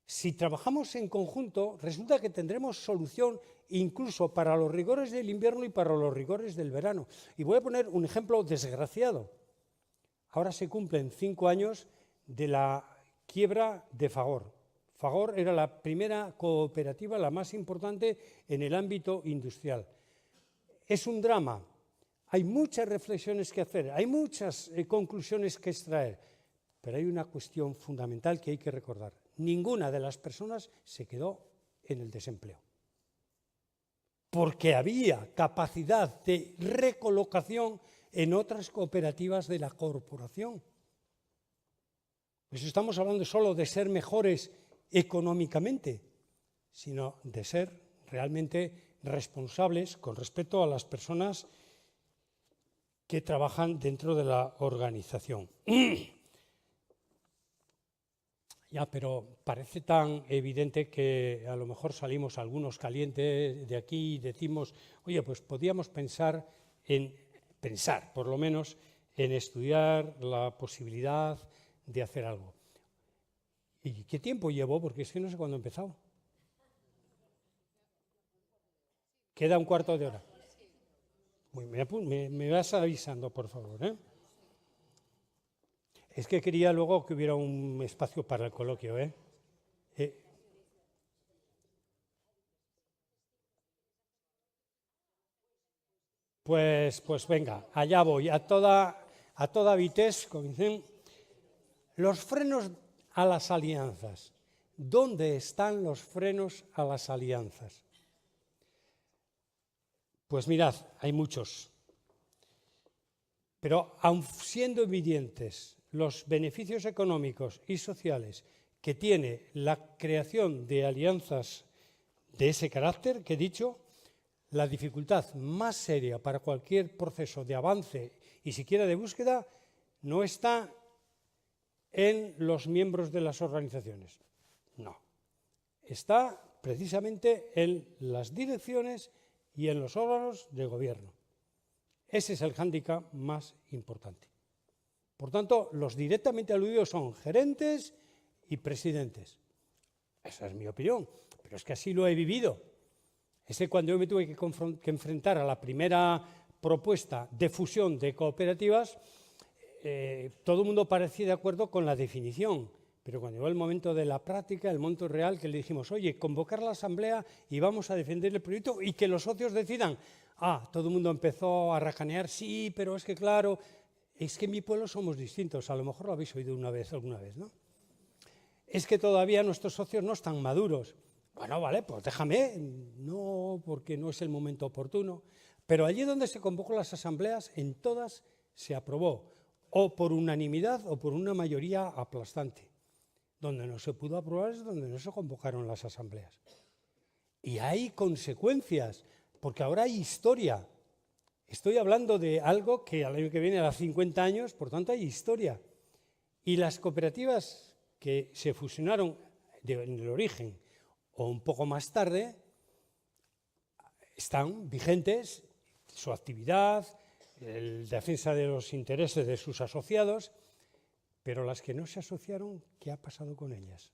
Si trabajamos en conjunto, resulta que tendremos solución incluso para los rigores del invierno y para los rigores del verano. Y voy a poner un ejemplo desgraciado. Ahora se cumplen 5 años de la quiebra de Fagor. Fagor era la primera cooperativa, la más importante en el ámbito industrial. Es un drama. Hay muchas reflexiones que hacer, hay muchas conclusiones que extraer, pero hay una cuestión fundamental que hay que recordar. Ninguna de las personas se quedó en el desempleo, porque había capacidad de recolocación en otras cooperativas de la corporación. Pues estamos hablando solo de ser mejores económicamente, sino de ser realmente responsables con respecto a las personas que trabajan dentro de la organización. Ya, pero parece tan evidente que a lo mejor salimos algunos calientes de aquí y decimos, oye, pues podíamos pensar, por lo menos, en estudiar la posibilidad de hacer algo. ¿Y qué tiempo llevo? Porque es que no sé cuándo he empezado. Queda un cuarto de hora. Me vas avisando, por favor, ¿eh? Es que quería luego que hubiera un espacio para el coloquio, ¿eh? Pues venga, allá voy, a toda vitesse, como dicen. Los frenos a las alianzas. ¿Dónde están los frenos a las alianzas? Pues mirad, hay muchos. Pero aun siendo evidentes los beneficios económicos y sociales que tiene la creación de alianzas de ese carácter que he dicho, la dificultad más seria para cualquier proceso de avance y siquiera de búsqueda no está en los miembros de las organizaciones. No. Está precisamente en las direcciones y en los órganos de gobierno. Ese es el hándicap más importante. Por tanto, los directamente aludidos son gerentes y presidentes. Esa es mi opinión, pero es que así lo he vivido. Es que cuando yo me tuve que enfrentar a la primera propuesta de fusión de cooperativas, todo el mundo parecía de acuerdo con la definición, pero cuando llegó el momento de la práctica, el momento real, que le dijimos, oye, convocar la asamblea y vamos a defender el proyecto y que los socios decidan. Todo el mundo empezó a racanear, sí, pero es que claro, es que en mi pueblo somos distintos, a lo mejor lo habéis oído alguna vez, ¿no? Es que todavía nuestros socios no están maduros. Bueno, vale, pues déjame, no, porque no es el momento oportuno. Pero allí donde se convocó las asambleas, en todas se aprobó, o por unanimidad o por una mayoría aplastante. Donde no se pudo aprobar es donde no se convocaron las asambleas. Y hay consecuencias, porque ahora hay historia. Estoy hablando de algo que al año que viene hará 50 años, por tanto hay historia. Y las cooperativas que se fusionaron en el origen o un poco más tarde están vigentes, su actividad, la defensa de los intereses de sus asociados, pero las que no se asociaron, ¿qué ha pasado con ellas?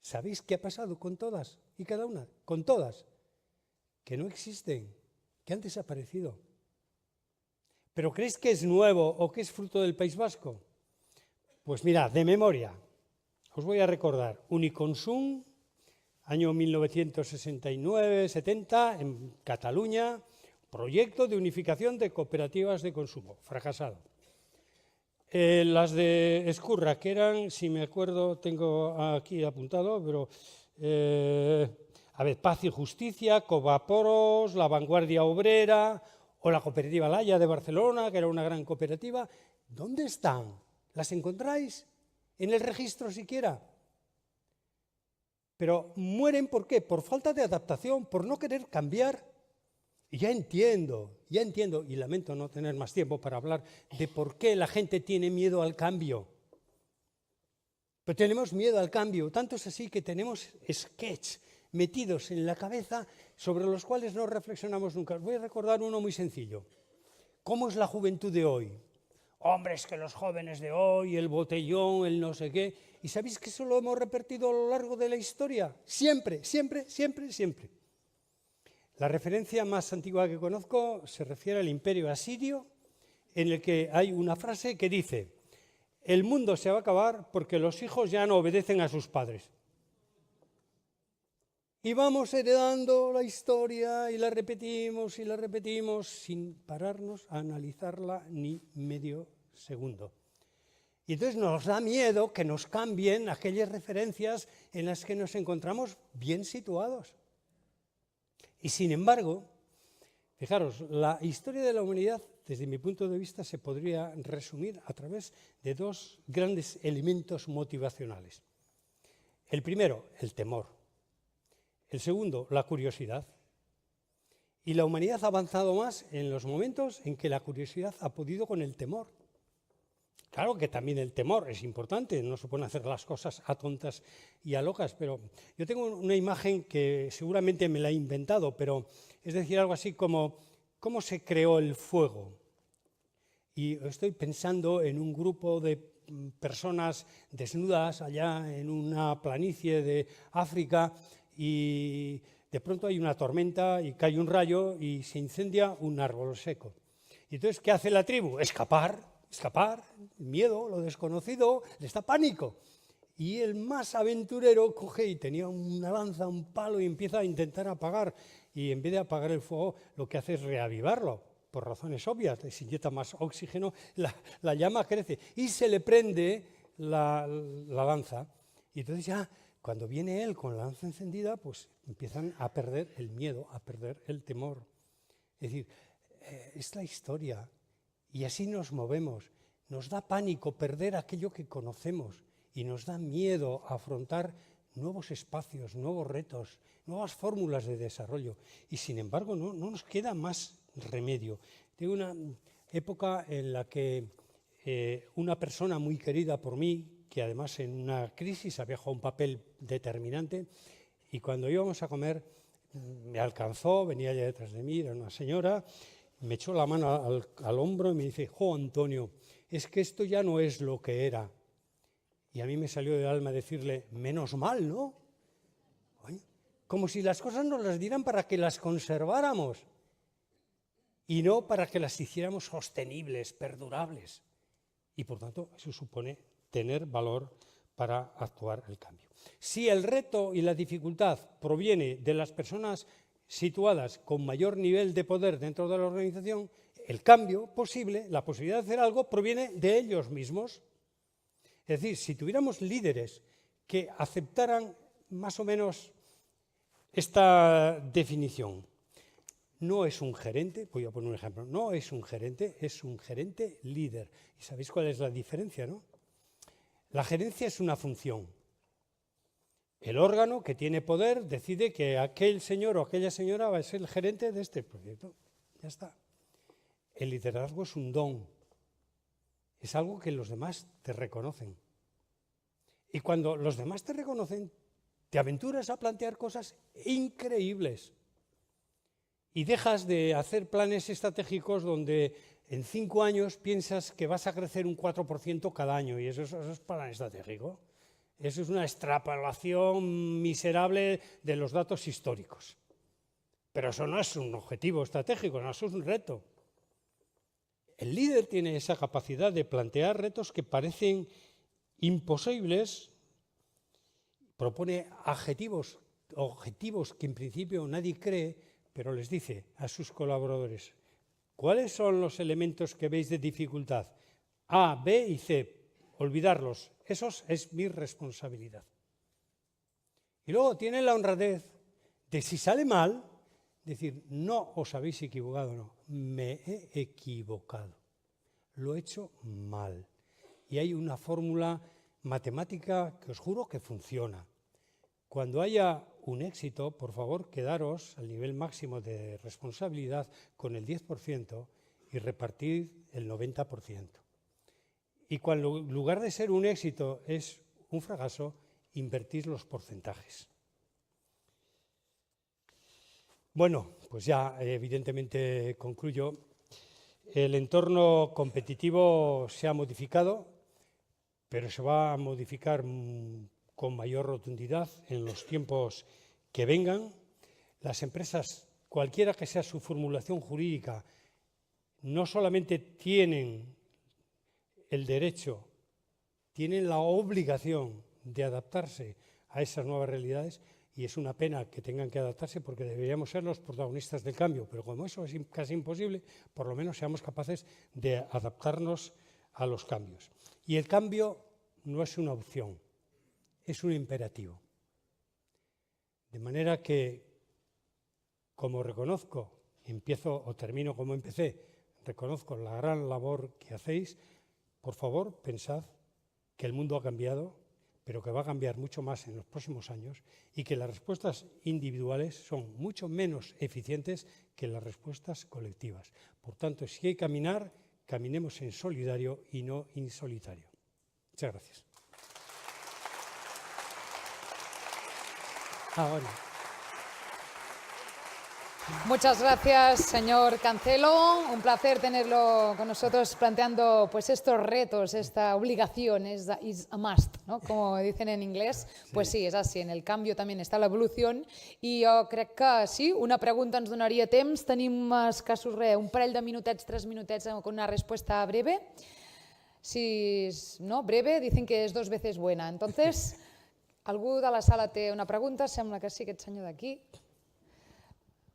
¿Sabéis qué ha pasado con todas y cada una? Con todas, que no existen, que han desaparecido. ¿Pero creéis que es nuevo o que es fruto del País Vasco? Pues mirad, de memoria, os voy a recordar, Uniconsum, año 1969-70, en Cataluña, proyecto de unificación de cooperativas de consumo, fracasado. Las de Escurra, que eran, si me acuerdo, tengo aquí apuntado, pero, Paz y Justicia, Covaporos, La Vanguardia Obrera, o la Cooperativa Laya de Barcelona, que era una gran cooperativa. ¿Dónde están? ¿Las encontráis en el registro siquiera? Pero mueren, ¿por qué? Por falta de adaptación, por no querer cambiar. Y ya entiendo, y lamento no tener más tiempo para hablar de por qué la gente tiene miedo al cambio. Pero tenemos miedo al cambio, tanto es así que tenemos sketches metidos en la cabeza sobre los cuales no reflexionamos nunca. Os voy a recordar uno muy sencillo. ¿Cómo es la juventud de hoy? Hombre, es que los jóvenes de hoy, el botellón, el no sé qué. ¿Y sabéis que eso lo hemos repetido a lo largo de la historia? Siempre, siempre, siempre, siempre. La referencia más antigua que conozco se refiere al imperio asirio, en el que hay una frase que dice: el mundo se va a acabar porque los hijos ya no obedecen a sus padres. Y vamos heredando la historia y la repetimos sin pararnos a analizarla ni medio segundo. Y entonces nos da miedo que nos cambien aquellas referencias en las que nos encontramos bien situados. Y sin embargo, fijaros, la historia de la humanidad, desde mi punto de vista, se podría resumir a través de dos grandes elementos motivacionales. El primero, el temor. El segundo, la curiosidad. Y la humanidad ha avanzado más en los momentos en que la curiosidad ha podido con el temor. Claro que también el temor es importante, no se pueden hacer las cosas a tontas y a locas, pero yo tengo una imagen que seguramente me la he inventado, pero es decir, algo así como ¿cómo se creó el fuego? Y estoy pensando en un grupo de personas desnudas allá en una planicie de África y de pronto hay una tormenta y cae un rayo y se incendia un árbol seco. Y entonces, ¿qué hace la tribu? Escapar, el miedo, lo desconocido, les da pánico. Y el más aventurero coge y tenía una lanza, un palo y empieza a intentar apagar. Y en vez de apagar el fuego, lo que hace es reavivarlo, por razones obvias. Les inyecta más oxígeno, la llama crece y se le prende la lanza. Y entonces ya, cuando viene él con la lanza encendida, pues empiezan a perder el miedo, a perder el temor. Es decir, es la historia. Y así nos movemos. Nos da pánico perder aquello que conocemos y nos da miedo afrontar nuevos espacios, nuevos retos, nuevas fórmulas de desarrollo. Y sin embargo no nos queda más remedio. Tengo una época en la que una persona muy querida por mí, que además en una crisis había jugado un papel determinante, y cuando íbamos a comer me alcanzó, venía ya detrás de mí, era una señora, me echó la mano al hombro y me dice: «Jo, Antonio, es que esto ya no es lo que era». Y a mí me salió del alma decirle: «Menos mal, ¿no?». Oye, como si las cosas nos las dieran para que las conserváramos y no para que las hiciéramos sostenibles, perdurables. y por tanto eso supone tener valor para actuar el cambio. Si el reto y la dificultad proviene de las personas situadas con mayor nivel de poder dentro de la organización, el cambio posible, la posibilidad de hacer algo, proviene de ellos mismos. Es decir, si tuviéramos líderes que aceptaran más o menos esta definición, no es un gerente, voy a poner un ejemplo, no es un gerente, es un gerente líder. ¿Y sabéis cuál es la diferencia, no? La gerencia es una función. El órgano que tiene poder decide que aquel señor o aquella señora va a ser el gerente de este proyecto. Ya está. El liderazgo es un don. Es algo que los demás te reconocen. Y cuando los demás te reconocen, te aventuras a plantear cosas increíbles. Y dejas de hacer planes estratégicos donde en 5 años piensas que vas a crecer un 4% cada año. Y eso es plan estratégico. Eso es una extrapolación miserable de los datos históricos. Pero eso no es un objetivo estratégico, no, eso es un reto. El líder tiene esa capacidad de plantear retos que parecen imposibles, propone objetivos que en principio nadie cree, pero les dice a sus colaboradores, ¿cuáles son los elementos que veis de dificultad? A, B y C. Olvidarlos, eso es mi responsabilidad. Y luego tiene la honradez de, si sale mal, decir, no os habéis equivocado, no, me he equivocado, lo he hecho mal. Y hay una fórmula matemática que os juro que funciona. Cuando haya un éxito, por favor, quedaros al nivel máximo de responsabilidad con el 10% y repartid el 90%. Y cuando en lugar de ser un éxito es un fracaso, invertís los porcentajes. Bueno, pues ya evidentemente concluyo. El entorno competitivo se ha modificado, pero se va a modificar con mayor rotundidad en los tiempos que vengan. Las empresas, cualquiera que sea su formulación jurídica, no solamente tienen el derecho, tienen la obligación de adaptarse a esas nuevas realidades, y es una pena que tengan que adaptarse porque deberíamos ser los protagonistas del cambio, pero como eso es casi imposible, por lo menos seamos capaces de adaptarnos a los cambios. Y el cambio no es una opción, es un imperativo. De manera que, como reconozco, empiezo o termino como empecé, reconozco la gran labor que hacéis, por favor, pensad que el mundo ha cambiado, pero que va a cambiar mucho más en los próximos años y que las respuestas individuales son mucho menos eficientes que las respuestas colectivas. Por tanto, si hay que caminar, caminemos en solidario y no en solitario. Muchas gracias. Bueno. Muchas gracias, señor Cancelo. Un placer tenerlo con nosotros planteando pues, estos retos, esta obligación, is a must, ¿no? Como dicen en inglés. Pues sí, és així. En el canvi també està l'evolució. I jo crec que sí, una pregunta ens donaria temps. Tenim escassos un parell de minutets, 3 minutets, con una respuesta breve. Si no, breve, dicen que es 2 veces buena. Entonces, algú de la sala té una pregunta? Sembla que sí, aquest senyor d'aquí.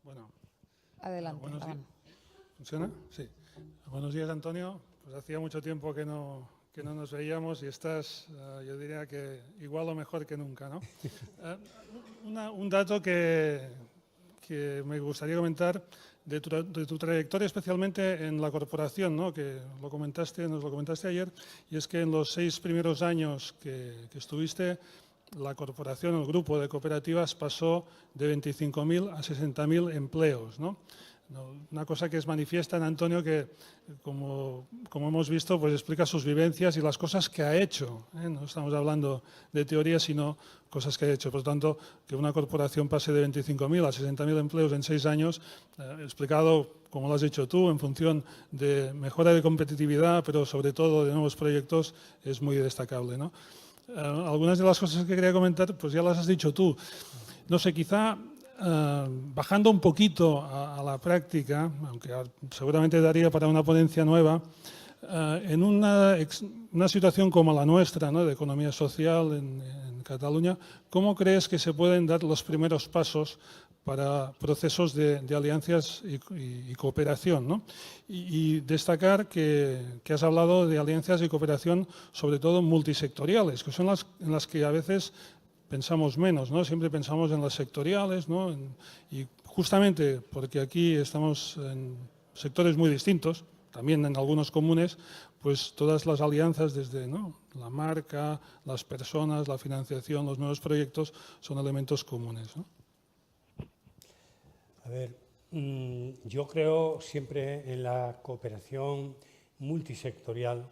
Bueno, adelante. ¿Funciona? Sí. Buenos días, Antonio. Pues hacía mucho tiempo que no nos veíamos y estás, yo diría que igual o mejor que nunca, ¿no? Un dato que me gustaría comentar de tu trayectoria, especialmente en la corporación, ¿no? Que nos lo comentaste ayer, y es que en los 6 primeros años que estuviste, la corporación, el grupo de cooperativas pasó de 25.000 a 60.000 empleos, ¿no? Una cosa que es manifiesta en Antonio, que como hemos visto, pues explica sus vivencias y las cosas que ha hecho, ¿eh? No estamos hablando de teoría, sino cosas que ha hecho. Por lo tanto, que una corporación pase de 25.000 a 60.000 empleos en 6 años, explicado, como lo has dicho tú, en función de mejora de competitividad, pero sobre todo de nuevos proyectos, es muy destacable, ¿no? Algunas de las cosas que quería comentar, pues ya las has dicho tú. No sé, quizá bajando un poquito a la práctica, aunque seguramente daría para una ponencia nueva, En una situación como la nuestra, ¿no?, de economía social en Cataluña, ¿cómo crees que se pueden dar los primeros pasos para procesos de alianzas y cooperación, ¿no? Y destacar que has hablado de alianzas y cooperación sobre todo multisectoriales, que son en las que a veces pensamos menos, ¿no? Siempre pensamos en las sectoriales, ¿no? Y justamente porque aquí estamos en sectores muy distintos, también en algunos comunes, pues todas las alianzas desde, ¿no?, la marca, las personas, la financiación, los nuevos proyectos son elementos comunes, ¿no? A ver, yo creo siempre en la cooperación multisectorial,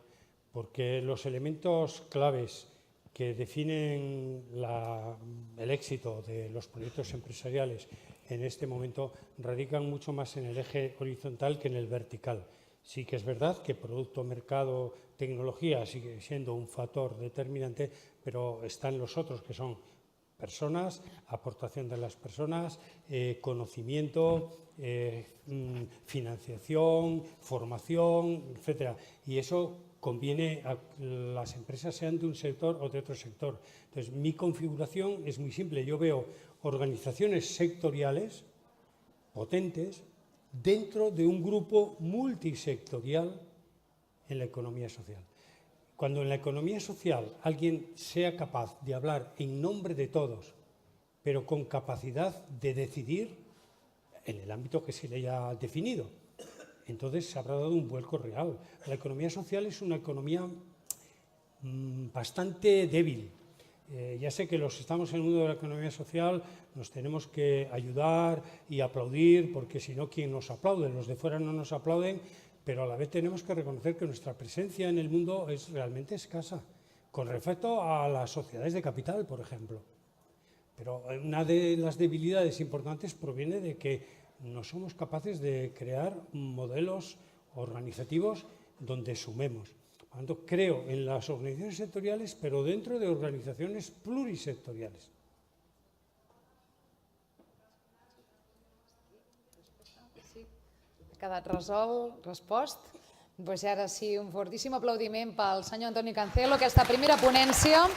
porque los elementos claves que definen el éxito de los proyectos empresariales en este momento radican mucho más en el eje horizontal que en el vertical. Sí que es verdad que producto, mercado, tecnología sigue siendo un factor determinante, pero están los otros que son personas, aportación de las personas, conocimiento, financiación, formación, etcétera. Y eso conviene a que las empresas sean de un sector o de otro sector. Entonces, mi configuración es muy simple. Yo veo organizaciones sectoriales potentes dentro de un grupo multisectorial en la economía social. Cuando en la economía social alguien sea capaz de hablar en nombre de todos, pero con capacidad de decidir en el ámbito que se le haya definido, entonces se habrá dado un vuelco real. La economía social es una economía bastante débil. Ya sé que los que estamos en el mundo de la economía social nos tenemos que ayudar y aplaudir, porque si no, ¿quién nos aplaude? Los de fuera no nos aplauden, pero a la vez tenemos que reconocer que nuestra presencia en el mundo es realmente escasa, con respecto a las sociedades de capital, por ejemplo. Pero una de las debilidades importantes proviene de que no somos capaces de crear modelos organizativos donde sumemos. Por lo tanto, creo en las organizaciones sectoriales, pero dentro de organizaciones plurisectoriales. Sí, ha quedat respost. Pues ara sí, un fortíssim aplaudiment pel senyor Antoni Cancelo, aquesta primera ponència.